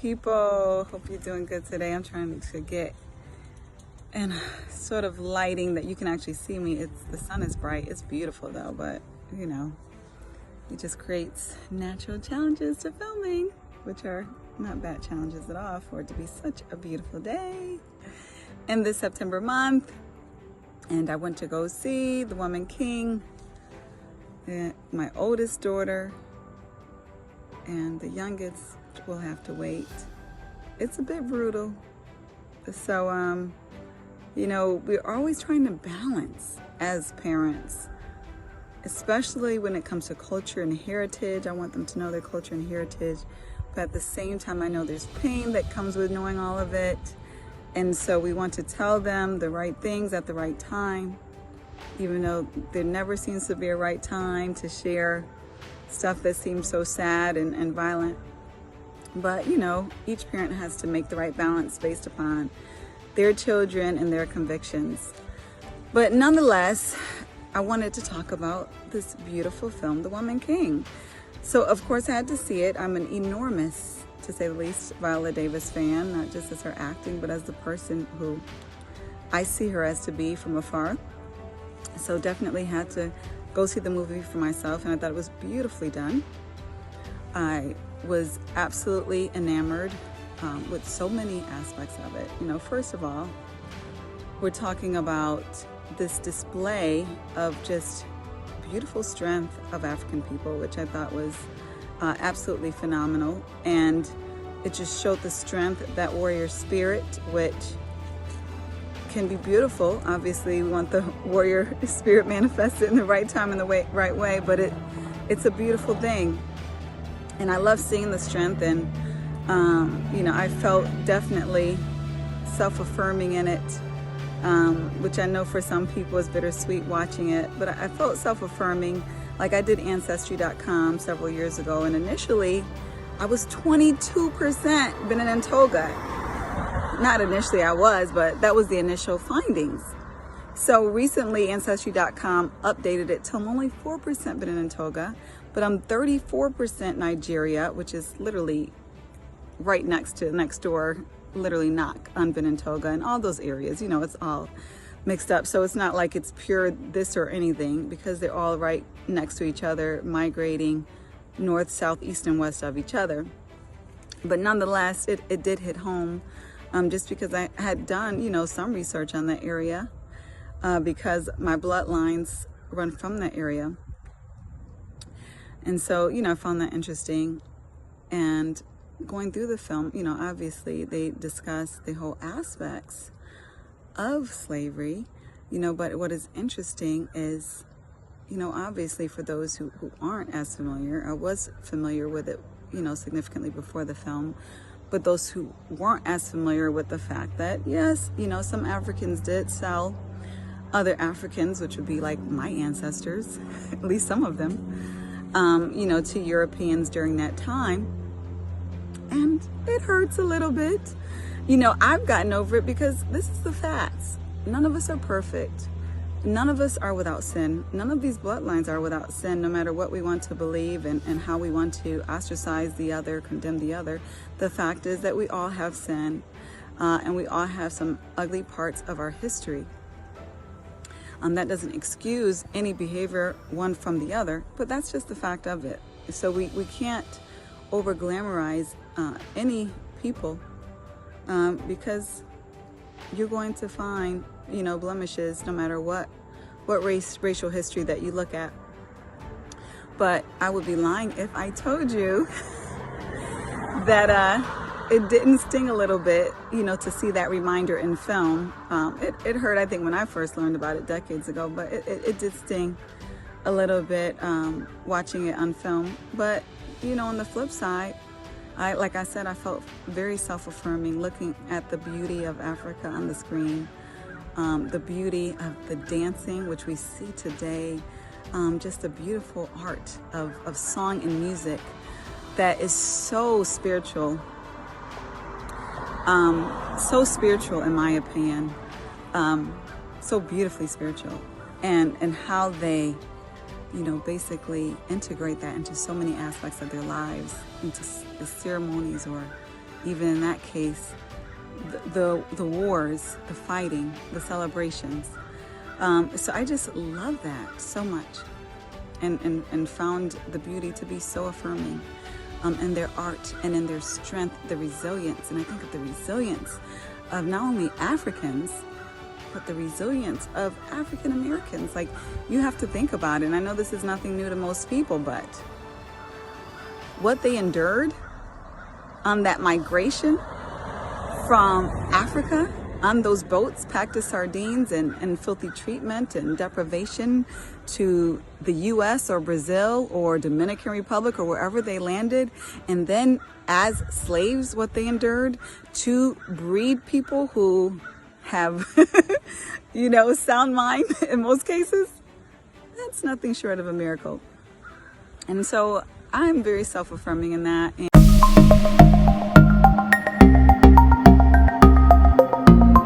people. Hope you're doing good today. I'm trying to get in sort of lighting that you can actually see me. The sun is bright. It's beautiful though, but you know, it just creates natural challenges to filming, which are not bad challenges at all for it to be such a beautiful day in this September month. And I went to go see The Woman King, my oldest daughter, and the youngest will have to wait. It's a bit brutal. So, you know, we're always trying to balance as parents, especially when it comes to culture and heritage. I want them to know their culture and heritage, but at the same time, I know there's pain that comes with knowing all of it. And so we want to tell them the right things at the right time, even though there never seems to be a right time to share stuff that seems so sad and violent. But you know, each parent has to make the right balance based upon their children and their convictions. But nonetheless, I wanted to talk about this beautiful film, The Woman King. So of course I had to see it. I'm an enormous, to say the least, Viola Davis fan, not just as her acting, but as the person who I see her as to be from afar. So definitely had to go see the movie for myself, and I thought it was beautifully done. I was absolutely enamored with so many aspects of it. You know, first of all, we're talking about this display of just beautiful strength of African people, which I thought was absolutely phenomenal. And it just showed the strength, that warrior spirit, which can be beautiful. Obviously, we want the warrior spirit manifested in the right time and the right way, but it's a beautiful thing. And I love seeing the strength, and you know, I felt definitely self-affirming in it, which I know for some people is bittersweet watching it, but I felt self-affirming. Like, I did Ancestry.com several years ago, and initially I was 22% Benin and Togo. Not initially I was, but that was the initial findings. So recently Ancestry.com updated it till I'm only 4% Benin and Togo, but I'm 34% Nigeria, which is literally right next door, literally knock on Benin and Togo and all those areas. You know, it's all mixed up. So it's not like it's pure this or anything, because they're all right next to each other, migrating north, south, east, and west of each other. But nonetheless, it did hit home. Just because I had done, you know, some research on that area, because my bloodlines run from that area. And so, you know, I found that interesting. And going through the film, you know, obviously they discuss the whole aspects of slavery, you know, but what is interesting is, you know, obviously for those who aren't as familiar, I was familiar with it, you know, significantly before the film. But those who weren't as familiar with the fact that, yes, you know, some Africans did sell other Africans, which would be like my ancestors, at least some of them, you know, to Europeans during that time. And it hurts a little bit. You know, I've gotten over it because this is the facts. None of us are perfect. None of us are without sin. None of these bloodlines are without sin, no matter what we want to believe and how we want to ostracize the other, condemn the other. The fact is that we all have sin, and we all have some ugly parts of our history. That doesn't excuse any behavior one from the other, but that's just the fact of it. So we can't over glamorize any people, because you're going to find, you know, blemishes no matter what racial history that you look at. But I would be lying if I told you that it didn't sting a little bit, you know, to see that reminder in film. It hurt, I think, when I first learned about it decades ago, but it did sting a little bit watching it on film. But, you know, on the flip side, like I said, I felt very self-affirming looking at the beauty of Africa on the screen, the beauty of the dancing, which we see today, just the beautiful art of song and music that is so spiritual, in my opinion, so beautifully spiritual, and how they, you know, basically integrate that into so many aspects of their lives, into the ceremonies, or even in that case, the wars, the fighting, the celebrations. So I just love that so much, and found the beauty to be so affirming in their art and in their strength, the resilience. And I think of the resilience of not only Africans, but the resilience of African Americans. Like, you have to think about it. And I know this is nothing new to most people, but what they endured on that migration from Africa, on those boats packed as sardines and filthy treatment and deprivation to the US or Brazil or Dominican Republic or wherever they landed, and then as slaves, what they endured to breed people who have, sound mind in most cases, that's nothing short of a miracle. And so I'm very self-affirming in that.